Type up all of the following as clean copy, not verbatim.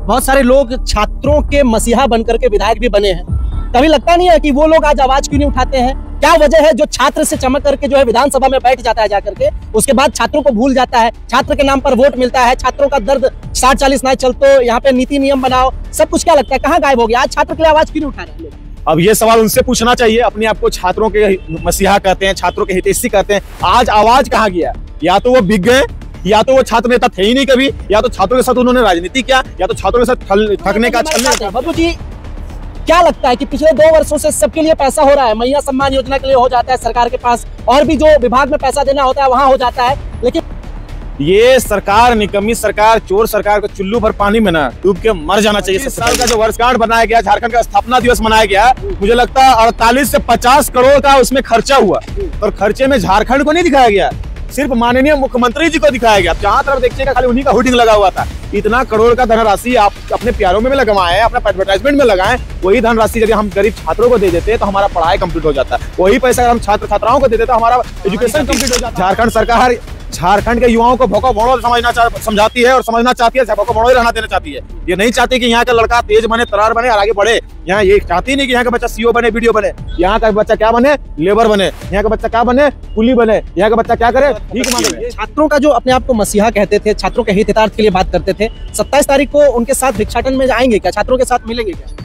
बहुत सारे लोग छात्रों के मसीहा बनकर के विधायक भी बने हैं। कभी लगता नहीं है कि वो लोग आज आवाज क्यों नहीं उठाते हैं? क्या वजह है जो छात्र से चमक करके जो है विधानसभा में बैठ जाता है जाकर के, उसके बाद छात्रों को भूल जाता है, छात्र के नाम पर वोट मिलता है, छात्रों का दर्द 60-40 ना चल तो यहाँ पे नीति नियम बनाओ, सब कुछ क्या लगता है कहाँ गायब हो गया? आज छात्र के लिए आवाज क्यों नहीं उठा रहे हैं लोग? अब ये सवाल उनसे पूछना चाहिए। अपने आप को छात्रों के मसीहा कहते हैं, छात्रों के हितैषी कहते हैं। आज आवाज कहाँ गया? या तो वो बिक गए, या तो वो छात्र नेता थे ही नहीं कभी, या तो छात्रों के साथ उन्होंने राजनीति किया, या तो छात्रों के साथ ठगने का छलने। बब्लू जी, क्या लगता है कि पिछले 2 वर्षों से सबके लिए पैसा हो रहा है? मैया सम्मान योजना के लिए हो जाता है सरकार के पास, और भी जो विभाग में पैसा देना होता है वहां हो जाता है, लेकिन ये सरकार निकम्मी सरकार, चोर सरकार को चुल्लू भर पानी में ना डूब के मर जाना चाहिए। 20 साल का जो वर्षगांठ बनाया गया, झारखंड का स्थापना दिवस मनाया गया, मुझे लगता है 48 से 50 करोड़ का उसमें खर्चा हुआ, और खर्चे में झारखंड को नहीं दिखाया गया, सिर्फ माननीय मुख्यमंत्री जी को दिखाया गया। जहां तरफ देखिएगा खाली उन्हीं का होर्डिंग लगा हुआ था। इतना करोड़ का धनराशि आप अपने प्यारों में लगवाएं, अपने एडवर्टाइजमेंट में लगाएं। वही धनराशि यदि हम गरीब छात्रों को दे देते तो हमारा पढ़ाई कंप्लीट हो जाता है। वही पैसा हम छात्र छात्राओं को दे देते तो हमारा एजुकेशन कंप्लीट हो जाता। झारखंड सरकार झारखंड के युवाओं को भोका भोड़ो समझाती है और समझना चाहती है, भोका भोड़ो ही रहना देना चाहती है। ये नहीं चाहती कि यहाँ का लड़का तेज बने, तरार बने और आगे बढ़े। यहाँ ये चाहती नहीं कि यहाँ का बच्चा सीओ बने, वीडियो बने। यहाँ का बच्चा क्या बने? लेबर बने। यहाँ का बच्चा क्या बने? कुली बने। यहाँ का बच्चा क्या करे? ठीक मांगे। छात्रों का जो अपने आप को मसीहा कहते थे, छात्रों के हितार्थ के लिए बात करते थे, 27 तारीख को उनके साथ भिक्षाटन में आएंगे क्या? छात्रों के साथ मिलेंगे क्या?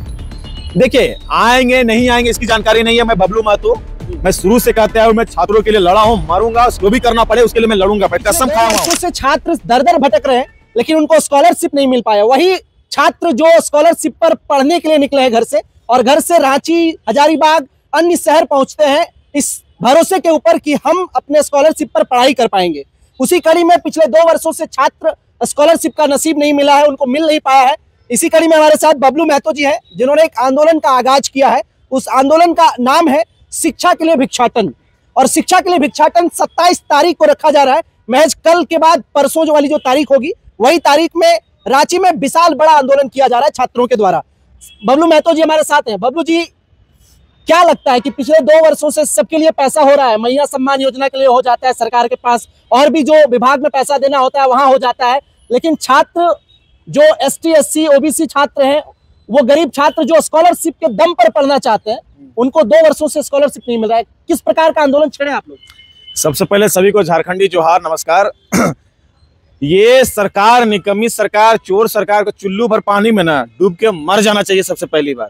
देखिए, आएंगे नहीं आएंगे इसकी जानकारी नहीं है। मैं बबलू महतो, मैं शुरू से कहते हैं मैं छात्रों के लिए लड़ा हूं, मारूंगा, जो भी करना पड़े उसके लिए मैं लड़ूंगा। कसम खाया हूं। से छात्र दर-दर भटक रहे हैं, लेकिन उनको स्कॉलरशिप नहीं मिल पाया। वही छात्र जो स्कॉलरशिप पर पढ़ने के लिए निकले हैं घर से, और घर से रांची, हजारीबाग, अन्य शहर पहुंचते हैं इस भरोसे के ऊपर कि हम अपने स्कॉलरशिप पर पढ़ाई कर पाएंगे। उसी कड़ी में पिछले 2 वर्षों से छात्र स्कॉलरशिप का नसीब नहीं मिला है, उनको मिल नहीं पाया है। इसी कड़ी में हमारे साथ बबलू महतो जी हैं, जिन्होंने एक आंदोलन का आगाज किया है। उस आंदोलन का नाम है शिक्षा के लिए भिक्षाटन, और शिक्षा के लिए भिक्षाटन 27 तारीख को रखा जा रहा है। महज कल के बाद परसों जो वाली जो तारीख होगी, वही तारीख में रांची में विशाल बड़ा आंदोलन किया जा रहा है छात्रों के द्वारा। बबलू महतो जी हमारे साथ हैं। बबलू जी, क्या लगता है कि पिछले 2 वर्षों से सबके लिए पैसा हो रहा है? मैया सम्मान योजना के लिए हो जाता है सरकार के पास, और भी जो विभाग में पैसा देना होता है वहां हो जाता है, लेकिन छात्र जो ST SC OBC छात्र हैं, वो गरीब छात्र जो स्कॉलरशिप के दम पर पढ़ना चाहते हैं, उनको 2 वर्षों से स्कॉलरशिप नहीं मिल रहा है। किस प्रकार का आंदोलन छेड़े आप लोग? सबसे पहले सभी को झारखंडी जोहार, नमस्कार। ये सरकार निकम्मी सरकार, चोर सरकार को चुल्लू भर पानी में ना डूब के मर जाना चाहिए। सबसे पहली बात,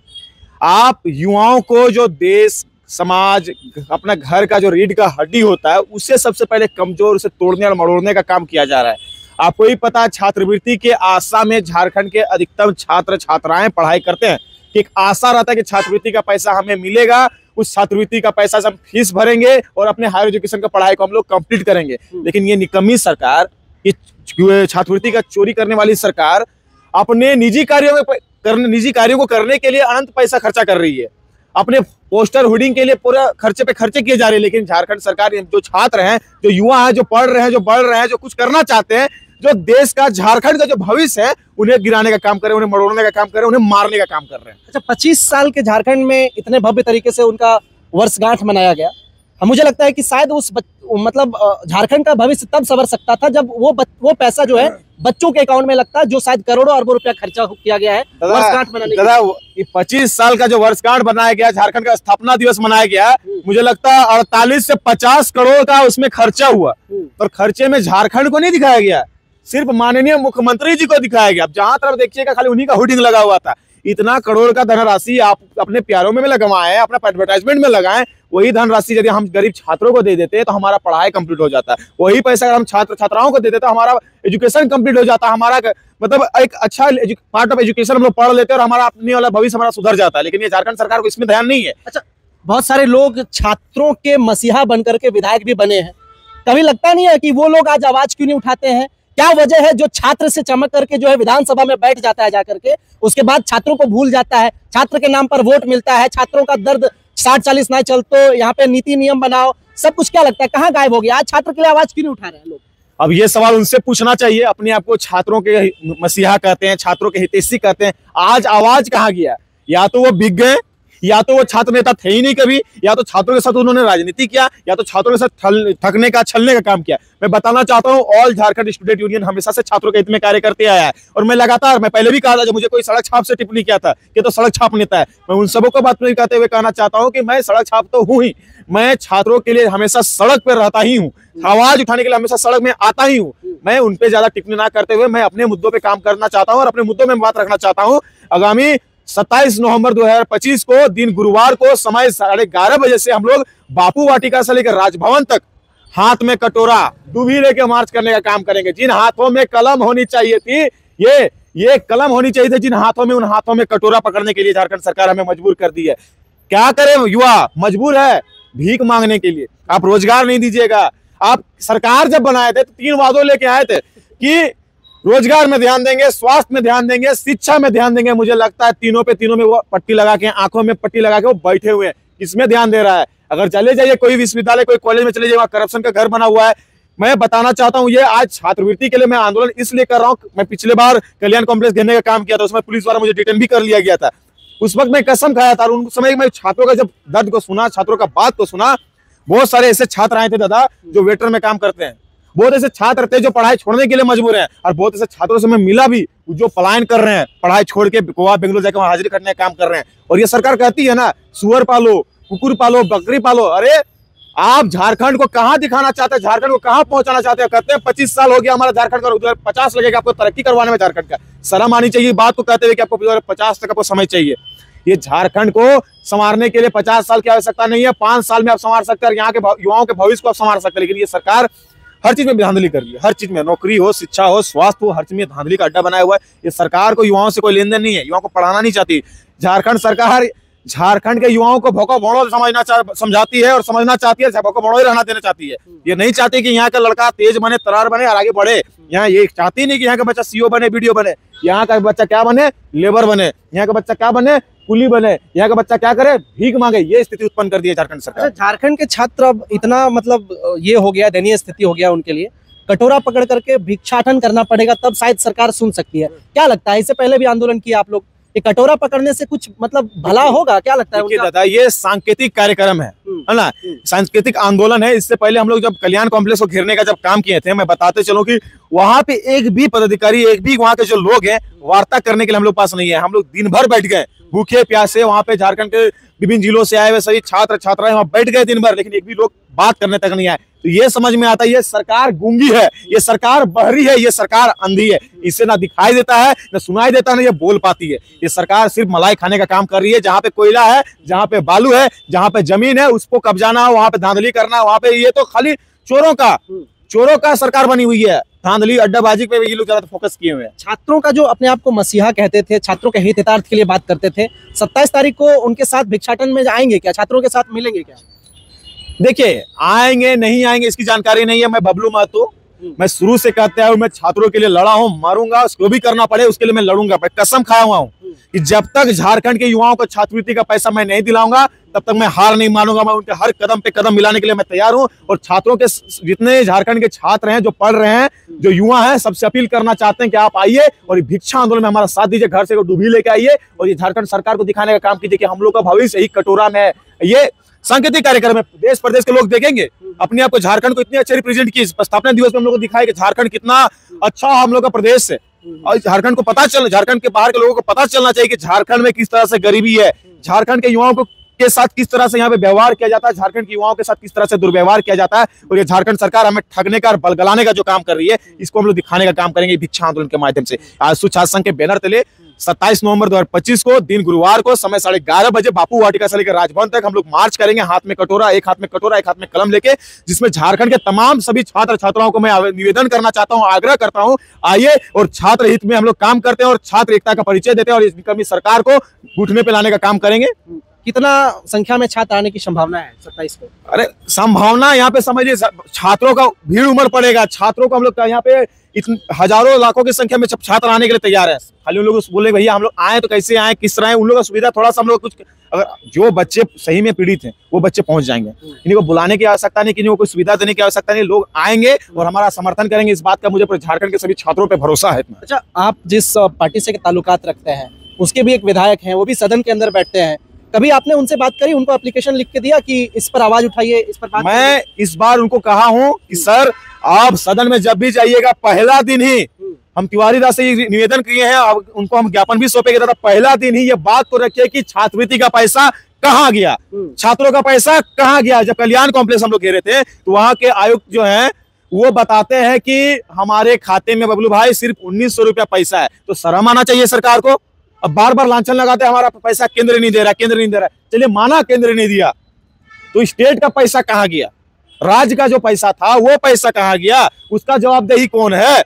आप युवाओं को जो देश, समाज, अपना घर का जो रीढ़ का हड्डी होता है, उससे सबसे पहले कमजोर, उसे तोड़ने और मरोड़ने का काम किया जा रहा है। आपको ही पता है, छात्रवृत्ति के आशा में झारखंड के अधिकतम छात्र छात्राएं पढ़ाई करते हैं। एक आशा रहता है कि छात्रवृत्ति का पैसा हमें मिलेगा, उस छात्रवृत्ति का पैसा से हम फीस भरेंगे और अपने हायर एजुकेशन का पढ़ाई को हम लोग कंप्लीट करेंगे। लेकिन ये निकम्मी सरकार, ये छात्रवृत्ति का चोरी करने वाली सरकार अपने निजी कार्यों को करने के लिए अनंत पैसा खर्चा कर रही है। अपने पोस्टर होर्डिंग के लिए पूरा खर्चे पे खर्चे किए जा रहे हैं। लेकिन झारखंड सरकार, जो छात्र हैं, जो युवा हैं, जो पढ़ रहे हैं, जो बढ़ रहे हैं, जो कुछ करना चाहते हैं, जो देश का, झारखंड का जो भविष्य है, उन्हें गिराने का काम कर रहे हैं, उन्हें मरोड़ने का काम कर रहे हैं, उन्हें मारने का काम कर रहे हैं। अच्छा, 25 साल के झारखंड में इतने भव्य तरीके से उनका वर्षगांठ मनाया गया। मुझे लगता है कि शायद मतलब झारखंड का भविष्य तब संवर सकता था जब वो पैसा जो है बच्चों के अकाउंट में लगता है, जो शायद करोड़ों अरबों रुपया खर्चा किया गया है वर्षगांठ मनाने के लिए। 25 साल का जो वर्षगांठ बनाया गया, झारखंड का स्थापना दिवस मनाया गया, मुझे लगता है 48 से 50 करोड़ का उसमें खर्चा हुआ, और खर्चे में झारखंड को नहीं दिखाया गया, सिर्फ माननीय मुख्यमंत्री जी को दिखाया गया। जहां तरफ देखिएगा खाली उन्हीं का होर्डिंग लगा हुआ था। इतना करोड़ का धनराशि आप अपने प्यारों में लगवाएं, अपना एडवर्टाइजमेंट में लगाएं। वही धनराशि यदि हम गरीब छात्रों को दे देते तो हमारा पढ़ाई कंप्लीट हो जाता है। वही पैसा हम छात्र छात्राओं को दे देते तो हमारा एजुकेशन कंप्लीट हो जाता, हमारा मतलब एक अच्छा पार्ट ऑफ एजुकेशन हम लोग पढ़ लेते और हमारा अपने वाला भविष्य हमारा सुधर जाता है। लेकिन ये झारखंड सरकार को इसमें ध्यान नहीं है। अच्छा, बहुत सारे लोग छात्रों के मसीहा बनकर के विधायक भी बने हैं। कभी लगता नहीं है कि वो लोग आज आवाज क्यों नहीं उठाते हैं? क्या वजह है जो छात्र से चमक करके जो है विधानसभा में बैठ जाता है जाकर के, उसके बाद छात्रों को भूल जाता है, छात्र के नाम पर वोट मिलता है, छात्रों का दर्द 60-40 ना चल तो यहाँ पे नीति नियम बनाओ, सब कुछ क्या लगता है कहाँ गायब हो गया? आज छात्र के लिए आवाज क्यों नहीं उठा रहे हैं लोग? अब ये सवाल उनसे पूछना चाहिए। अपने आप को छात्रों के मसीहा कहते हैं, छात्रों के हितैषी कहते हैं। आज आवाज कहाँ गया? या तो वो बिक गए, या तो वो छात्र नेता थे ही नहीं कभी, या तो छात्रों के साथ उन्होंने राजनीति किया, या तो छात्रों के साथ ठगने का छलने का काम किया। मैं बताना चाहता हूँ, ऑल झारखंड स्टूडेंट यूनियन हमेशा से छात्रों के हित में कार्य करते आया है, और मैं लगातार, मैं पहले भी कहा था जब मुझे कोई सड़क छाप से टिप्पणी किया था कि तो सड़क छाप नेता है, मैं उन सबों को बात नहीं कहते हुए कहना चाहता हूँ कि मैं सड़क छाप तो हूं ही, मैं छात्रों के लिए हमेशा सड़क पर रहता ही हूँ, आवाज उठाने के लिए हमेशा सड़क में आता ही हूँ। मैं उन पे ज्यादा टिप्पणी ना करते हुए मैं अपने मुद्दों पे काम करना चाहता हूँ और अपने मुद्दों में बात रखना चाहता हूँ। आगामी 27 नवंबर 2025 को दिन गुरुवार को समय 11:30 बजे से हम लोग बापू वाटिका से लेकर राजभवन तक हाथ में कटोरा डूबी लेके मार्च करने का काम करेंगे। जिन हाथों में कलम होनी चाहिए थी, ये कलम होनी चाहिए थी जिन हाथों में, उन हाथों में कटोरा पकड़ने के लिए झारखंड सरकार हमें मजबूर कर दी है। क्या करे युवा, मजबूर है भीख मांगने के लिए। आप रोजगार नहीं दीजिएगा। आप सरकार जब बनाए थे तो 3 वादों लेके आए थे कि रोजगार में ध्यान देंगे, स्वास्थ्य में ध्यान देंगे, शिक्षा में ध्यान देंगे। मुझे लगता है तीनों में वो पट्टी लगा के, आंखों में पट्टी लगा के वो बैठे हुए हैं। इसमें ध्यान दे रहा है। अगर चले जाइए कोई विश्वविद्यालय, कोई कॉलेज में चले जाइए, वहां करप्शन का घर बना हुआ है। मैं बताना चाहता हूं, ये आज छात्रवृत्ति के लिए मैं आंदोलन इसलिए कर रहा हूं। मैं पिछले बार कल्याण कॉम्प्लेक्स घेरने का काम किया था, उसमें पुलिस द्वारा मुझे डिटेन भी कर लिया गया था। उस वक्त मैं कसम खाया था, उस समय मैं छात्रों का जब दर्द को सुना, छात्रों का बात को सुना, बहुत सारे ऐसे छात्र आए थे दादा जो वेटर में काम करते हैं, बहुत ऐसे छात्र थे जो पढ़ाई छोड़ने के लिए मजबूर हैं, और बहुत ऐसे छात्रों से मैं मिला भी जो पलायन कर रहे हैं, पढ़ाई छोड़ के गोवा बेंगलोर जाकर वहां हाजिरी करने का काम कर रहे हैं। और ये सरकार कहती है ना, सुअर पालो, कुकुर पालो, बकरी पालो। अरे आप झारखंड को कहां दिखाना चाहते हैं, झारखंड को कहां पहुंचाना चाहते हैं? कहते हैं 25 साल हो गया हमारा झारखंड का, 2050 लगेगा आपको तरक्की करवाने में झारखंड का। शर्म आनी चाहिए बात को कहते हुए कि आपको 2050 तक आपको समय चाहिए। ये झारखंड को संवारने के लिए 50 साल की आवश्यकता नहीं है, 5 साल में आप संवार सकते हैं, यहाँ के युवाओं के भविष्य को आप संवार सकते हैं। लेकिन ये सरकार हर चीज में धांधली कर रही है, हर चीज में, नौकरी हो, शिक्षा हो, स्वास्थ्य हो, हर चीज में धांधली का अड्डा बनाया हुआ है। ये सरकार को युवाओं से कोई लेन देन नहीं है, युवाओं को पढ़ाना नहीं चाहती। झारखंड सरकार झारखंड के युवाओं को भोका भोड़ो समझाती है और समझना चाहती है, भोका भोड़ो ही रहना देना चाहती है। ये नहीं चाहती कि यहाँ का लड़का तेज बने, तरार बने और आगे बढ़े। यहाँ ये चाहती नहीं कि यहाँ का बच्चा सीओ बने, वीडियो बने। यहाँ का बच्चा क्या बने? लेबर बने। यहाँ का बच्चा क्या बने? कुली बने। यहाँ का बच्चा क्या करे? भीख मांगे। ये स्थिति उत्पन्न कर दी है झारखंड सरकार। झारखंड के छात्र अब इतना मतलब ये हो गया, दयनीय स्थिति हो गया उनके लिए, कटोरा पकड़ करके भिक्षाटन करना पड़ेगा, तब शायद सरकार सुन सकती है। क्या लगता है, इससे पहले भी आंदोलन किया आप लोग, ये कटोरा पकड़ने से कुछ मतलब भला होगा? क्या लगता है? दादा ये सांकेतिक कार्यक्रम है ना, सांस्कृतिक आंदोलन है। इससे पहले हम लोग जब कल्याण कॉम्प्लेक्स को घेरने का जब काम किए थे, मैं बताते चलूं कि वहां पे एक भी पदाधिकारी, एक भी वहां के जो लोग हैं, वार्ता करने के लिए हम लोग पास नहीं है। हम लोग दिन भर बैठ गए भूखे प्यासे, वहां पे झारखंड के विभिन्न जिलों से आए हुए सभी छात्र छात्राएं वहां बैठ गए दिन भर, लेकिन एक भी लोग बात करने तक नहीं आए। तो ये समझ में आता है ये सरकार गूंगी है, ये सरकार बहरी है, ये सरकार अंधी है। इसे ना दिखाई देता है, ना सुनाई देता है, ना ये बोल पाती है। ये सरकार सिर्फ मलाई खाने का काम कर रही है। जहां पे कोयला है, जहां पे बालू है, जहां पे जमीन है, उसको कब्जाना, वहां पे धांधली करना, वहां पे ये तो खाली चोरों का सरकार बनी हुई है। धांधली अड्डाबाजी पे ये लोग ज्यादा फोकस किए हुए हैं। छात्रों का जो अपने आप को मसीहा कहते थे, छात्रों के हितार्थ के लिए बात करते थे, 27 तारीख को उनके साथ भिक्षाटन में आएंगे क्या? छात्रों के साथ मिलेंगे क्या? देखिए, आएंगे नहीं आएंगे इसकी जानकारी नहीं है। मैं बबलू महतो, मैं शुरू से कहते हैं मैं छात्रों के लिए लड़ा हूं, मारूंगा, जो भी करना पड़े उसके लिए मैं लड़ूंगा। मैं कसम खाया हुआ हूं कि जब तक झारखंड के युवाओं को छात्रवृत्ति का पैसा मैं नहीं दिलाऊंगा, तब तक मैं हार नहीं मानूंगा। मैं उनके हर कदम पे कदम मिलाने के लिए मैं तैयार हूं। और छात्रों के जितने झारखंड के छात्र हैं जो पढ़ रहे हैं, जो युवा हैं, सबसे अपील करना चाहते हैं कि आप आइए और भिक्षा आंदोलन में हमारा साथ दीजिए। घर से डूबी लेके आइए और ये झारखंड सरकार को दिखाने का काम कीजिए कि हम लोग का भविष्य यही कटोरा में है। ये सांकेतिक कार्यक्रम है, देश प्रदेश के लोग देखेंगे अपने आप को, झारखंड को इतनी अच्छी रिप्रेजेंट की। स्थापना दिवस में हम लोग को दिखाया कि झारखंड कितना अच्छा हम लोग का प्रदेश है। और झारखंड को पता चल, झारखंड के बाहर के लोगों को पता चलना चाहिए कि झारखंड में किस तरह से गरीबी है, झारखंड के युवाओं को के साथ किस तरह से यहाँ पे व्यवहार किया जाता है, झारखंड के युवाओं के साथ किस तरह से दुर्व्यवहार किया जाता है। और ये झारखंड सरकार हमें ठगने का और बलगलाने का जो काम कर रही है, इसको हम लोग दिखाने का काम करेंगे भिक्षा आंदोलन के माध्यम से। आज छात्र संघ के बैनर तले 27 नवंबर 2025 को दिन गुरुवार को समय 11:30 बजे बापू वाटिका से लेकर राजभवन तक हम लोग मार्च करेंगे। हाथ में कटोरा, एक हाथ में कटोरा, एक हाथ में कलम लेके, जिसमें झारखंड के तमाम सभी छात्र छात्राओं को मैं निवेदन करना चाहता हूं, आग्रह करता हूं, आइए और छात्र हित में हम लोग काम करते हैं और छात्र एकता का परिचय देते हैं और इस निकम्मी सरकार को घुटने पे लाने का काम करेंगे। कितना संख्या में छात्र आने की संभावना है 27 को? अरे संभावना यहाँ पे समझिए, छात्रों का भीड़ उमड़ पड़ेगा। छात्रों को हम लोग यहाँ पे हजारों लाखों की संख्या में छात्र आने के लिए तैयार है। खाली उन लोग बोले भैया हम लोग आए तो कैसे आए, किस तरह आए, उन लोगों का सुविधा थोड़ा सा हम लोग कुछ, अगर जो बच्चे सही में पीड़ित हैं वो बच्चे पहुंच जाएंगे। इन्हीं को बुलाने की आवश्यकता नहीं, किन्हीं को कोई सुविधा देने की आवश्यकता नहीं। लोग आएंगे और हमारा समर्थन करेंगे। इस बात का मुझे झारखंड के सभी छात्रों पर भरोसा है। अच्छा, आप जिस पार्टी से ताल्लुकात रखते हैं, उसके भी एक विधायक हैं, वो भी सदन के अंदर बैठते हैं। कभी आपने उनसे बात करी, उनको एप्लीकेशन लिख के दिया कि इस पर आवाज उठाइए, इस पर बात मैं इस बार उनको कहा हूं कि सर आप सदन में जब भी जाइएगा पहला दिन ही, हम तिवारी दास से ये निवेदन किए हैं, अब उनको हम ज्ञापन भी सौंपेंगे, तो पहला दिन ही ये बात को रखिए कि छात्रवृत्ति का पैसा कहाँ गया, छात्रों का पैसा कहाँ गया। जब कल्याण कॉम्प्लेक्स हम लोग घेरे थे तो वहां के आयुक्त जो हैं वो बताते हैं कि हमारे खाते में बबलू भाई सिर्फ 1900 रुपया पैसा है। तो शर्म आना चाहिए सरकार को। अब बार बार लांछन लगाते हैं हमारा पैसा केंद्र नहीं दे रहा, केंद्र नहीं दे रहा। चलिए माना केंद्र नहीं दिया, तो स्टेट का पैसा कहाँ गया, राज्य का जो पैसा था वो पैसा कहाँ गया, उसका जवाबदेही कौन है।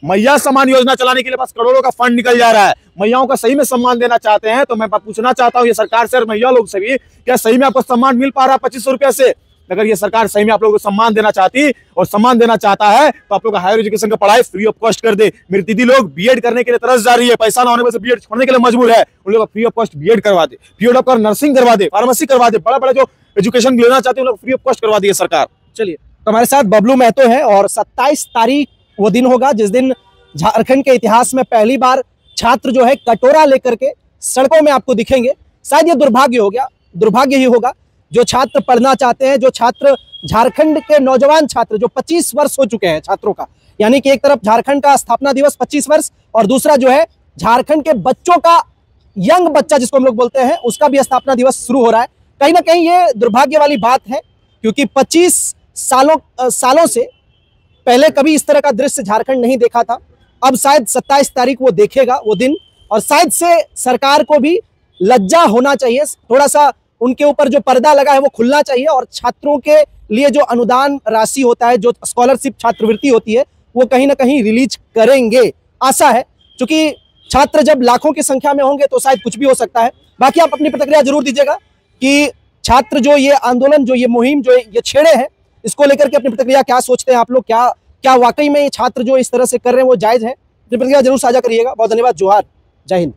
मैया सम्मान योजना चलाने के लिए बस करोड़ों का फंड निकल जा रहा है। मैयाओं का सही में सम्मान देना चाहते हैं तो मैं पूछना चाहता हूँ ये सरकार से और मैया लोग से भी, क्या सही में आपको सम्मान मिल पा रहा है 2500 रुपया से? अगर ये सरकार सही में आप लोगों को सम्मान देना चाहती और सम्मान देना चाहता है तो आप लोग हायर एजुकेशन का पढ़ाई फ्री ऑफ कॉस्ट कर दे। मेरी दीदी लोग बीएड करने के लिए तरस जा रही है, पैसा ना होने वजह से बीएड छोड़ने के लिए मजबूर है, उन लोगों को फ्री ऑफ कॉस्ट बीएड करवा दे, फ्री ऑफ कॉस्ट नर्सिंग करवा दे, फार्मेसी करवा दे, बड़ा बड़ा जो एजुकेशन लेना चाहते हैं उन लोग फ्री ऑफ कॉस्ट करवा दी है सरकार। चलिए, तो हमारे साथ बबलू महतो है और 27 तारीख वो दिन होगा जिस दिन झारखंड के इतिहास में पहली बार छात्र जो है कटोरा लेकर के सड़कों में आपको दिखेंगे। शायद ये दुर्भाग्य हो गया, दुर्भाग्य ही होगा। जो छात्र पढ़ना चाहते हैं, जो छात्र झारखंड के नौजवान छात्र, जो 25 वर्ष हो चुके हैं छात्रों का, यानी कि एक तरफ झारखंड का स्थापना दिवस 25 वर्ष और दूसरा जो है झारखंड के बच्चों का, यंग बच्चा जिसको हम लोग बोलते हैं, उसका भी स्थापना दिवस शुरू हो रहा है। कहीं ना कहीं ये दुर्भाग्य वाली बात है क्योंकि 25 सालों से पहले कभी इस तरह का दृश्य झारखंड नहीं देखा था। अब शायद 27 तारीख वो देखेगा वो दिन, और शायद से सरकार को भी लज्जा होना चाहिए, थोड़ा सा उनके ऊपर जो पर्दा लगा है वो खुलना चाहिए और छात्रों के लिए जो अनुदान राशि होता है, जो स्कॉलरशिप छात्रवृत्ति होती है, वो कहीं ना कहीं रिलीज करेंगे। आशा है, क्योंकि छात्र जब लाखों की संख्या में होंगे तो शायद कुछ भी हो सकता है। बाकी आप अपनी प्रतिक्रिया जरूर दीजिएगा कि छात्र जो ये आंदोलन, जो ये मुहिम जो ये छेड़े हैं, इसको लेकर के अपनी प्रतिक्रिया क्या सोचते हैं आप लोग, क्या वाकई में ये छात्र जो इस तरह से कर रहे हैं वो जायज है? प्रतिक्रिया जरूर साझा करिएगा। बहुत धन्यवाद। जोहार, जय हिंद।